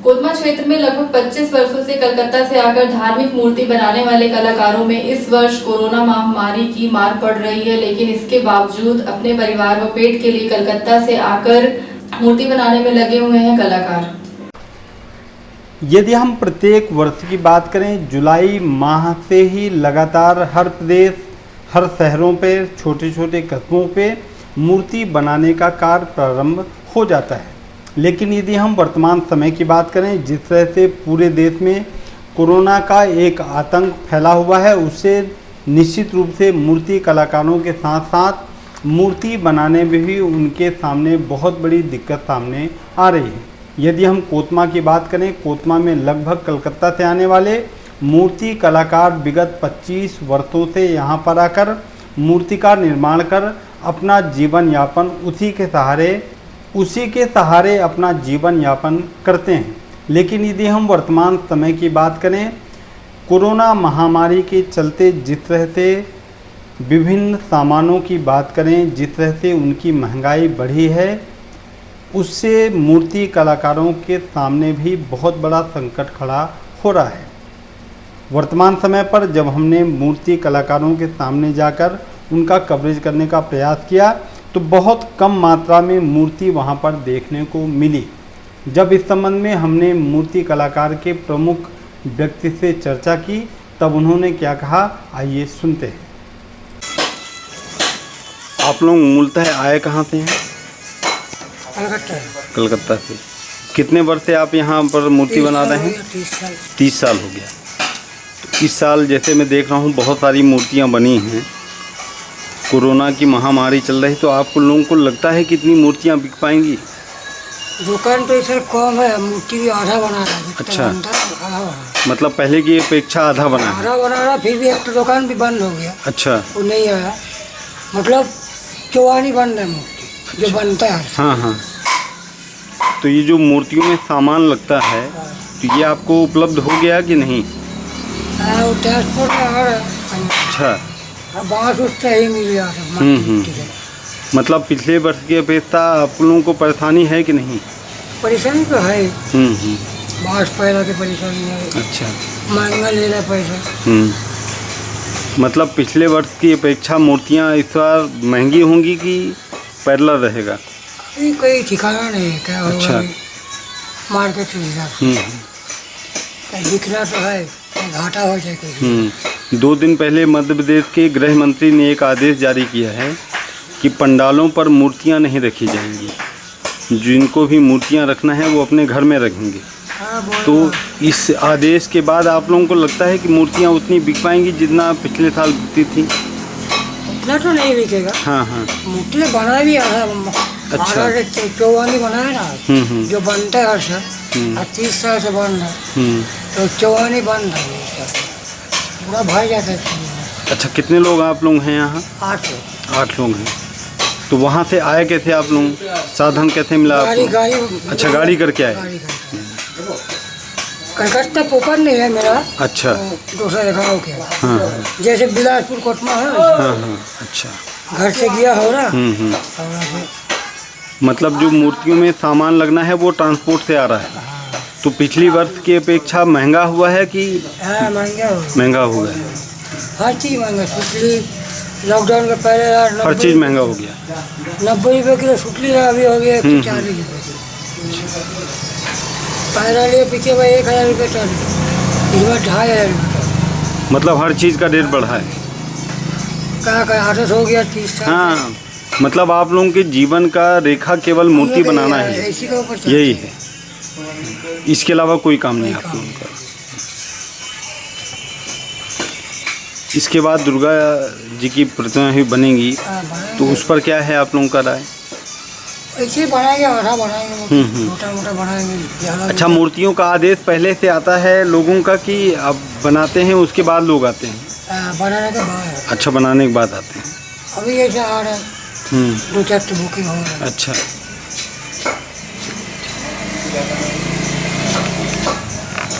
कोतमा क्षेत्र में लगभग 25 वर्षों से कलकत्ता से आकर धार्मिक मूर्ति बनाने वाले कलाकारों में इस वर्ष कोरोना महामारी की मार पड़ रही है, लेकिन इसके बावजूद अपने परिवार व पेट के लिए कलकत्ता से आकर मूर्ति बनाने में लगे हुए हैं कलाकार। यदि हम प्रत्येक वर्ष की बात करें, जुलाई माह से ही लगातार हर प्रदेश, हर शहरों पे, छोटे छोटे कस्बों पे मूर्ति बनाने का कार्य प्रारंभ हो जाता है। लेकिन यदि हम वर्तमान समय की बात करें, जिस तरह से पूरे देश में कोरोना का एक आतंक फैला हुआ है, उससे निश्चित रूप से मूर्ति कलाकारों के साथ साथ मूर्ति बनाने में भी उनके सामने बहुत बड़ी दिक्कत सामने आ रही है। यदि हम कोतमा की बात करें, कोतमा में लगभग कलकत्ता से आने वाले मूर्ति कलाकार विगत 25 वर्षों से यहाँ पर आकर मूर्ति का निर्माण कर अपना जीवन यापन उसी के सहारे अपना जीवन यापन करते हैं। लेकिन यदि हम वर्तमान समय की बात करें, कोरोना महामारी के चलते जिस तरह से विभिन्न सामानों की बात करें, जिस तरह से उनकी महंगाई बढ़ी है, उससे मूर्ति कलाकारों के सामने भी बहुत बड़ा संकट खड़ा हो रहा है। वर्तमान समय पर जब हमने मूर्ति कलाकारों के सामने जाकर उनका कवरेज करने का प्रयास किया तो बहुत कम मात्रा में मूर्ति वहां पर देखने को मिली। जब इस संबंध में हमने मूर्ति कलाकार के प्रमुख व्यक्ति से चर्चा की, तब उन्होंने क्या कहा, आइए सुनते हैं। आप लोग मूलतः आए कहाँ से हैं? कलकत्ता से। कितने वर्ष से आप यहाँ पर मूर्ति बना रहे हैं? 30 साल हो गया। तो इस साल जैसे मैं देख रहा हूँ बहुत सारी मूर्तियाँ बनी हैं। कोरोना की महामारी चल रही, तो आपको लोगों को लगता है कि इतनी मूर्तियाँ बिक पाएंगी? दुकान तो इधर कम है, मूर्ति भी आधा बना रहा है। अच्छा, आधा बना, मतलब पहले की अपेक्षा आधा बना रहा, फिर भी एक तो दुकान भी बंद हो गया। अच्छा, वो नहीं आया, मतलब चौवानी बंद है मूर्ति जो बनता है। हाँ हाँ। तो ये जो मूर्तियों में सामान लगता है, तो ये आपको उपलब्ध हो गया कि नहीं? ट्रांसपोर्ट में आ रहा है। अच्छा, बांस उससे ही मिल रहा है। मतलब पिछले वर्ष की अपेक्षा आप लोगों को परेशानी है कि नहीं? परेशानी तो है। बांस पैदा की परेशानी है। अच्छा, महंगा ले रहा पैसा। मतलब पिछले वर्ष की अपेक्षा मूर्तियाँ इस बार महंगी होंगी कि पैरेलल रहेगा? कोई ठिकाना नहीं है क्या होगा। अच्छा, मार्केट के हिसाब से दिखना तो है, घाटा हो जाए। 2 दिन पहले मध्य प्रदेश के गृह मंत्री ने एक आदेश जारी किया है कि पंडालों पर मूर्तियां नहीं रखी जाएंगी। जिनको भी मूर्तियां रखना है वो अपने घर में रखेंगे। तो इस आदेश के बाद आप लोगों को लगता है कि मूर्तियां उतनी बिक पाएंगी जितना पिछले साल बिकती थी? उतना तो नहीं बिकेगा। हाँ हाँ। मूर्ति बना भी अच्छा, चौवानी बनाया ना, जो बनता है हर साल, 30 साल से बन रहा है, तो चौवानी बन रहा है, पूरा भाई जाता है। अच्छा, कितने लोग आप लोग हैं यहाँ? 8 लोग हैं। तो वहाँ से आए कैसे आप लोग? साधन कैसे मिला? गाड़ी। अच्छा, गाड़ी करके आए। कलकत्ता पोपर नहीं है मेरा। अच्छा, तो दूसरा जगह हो गया। हाँ, जैसे बिलासपुर कोतमा है। हाँ हाँ। अच्छा, घर से गया हो रहा। मतलब जो मूर्तियों में सामान लगना है वो ट्रांसपोर्ट से आ रहा है। तो पिछली वर्ष की अपेक्षा महंगा हुआ है कि? हाँ, महंगा हुआ है। हर चीज़ महंगा। सुतली लॉकडाउन के पहले हर चीज़ महंगा हो गया। 90 रुपये किलो सुतली अभी हो गया 140 रुपये किलो। पैरा लिए पीछे भाई 1000 रुपये टन, इस बार 2500 रुपये। मतलब हर चीज़ का रेट बढ़ा है। क्या आदत हो गया 30 साल। हाँ, मतलब आप लोगों के जीवन का रेखा केवल मूर्ति बनाना है, यही है, इसके अलावा कोई काम नहीं आप लोगों का। इसके बाद दुर्गा जी की प्रतिमा भी बनेगी, तो उस पर क्या है आप लोगों का राय? ऐसे बनाएंगे, आधा बनाएंगे, छोटा मोटा बनाएंगे। अच्छा, मूर्तियों का आदेश पहले से आता है लोगों का कि अब बनाते हैं उसके बाद लोग आते हैं? बनाने के बाद। अच्छा, बनाने के बाद आते हैं। अभी ऐसे आ रहा है, 2-4 बुकिंग हो रहा है। अच्छा।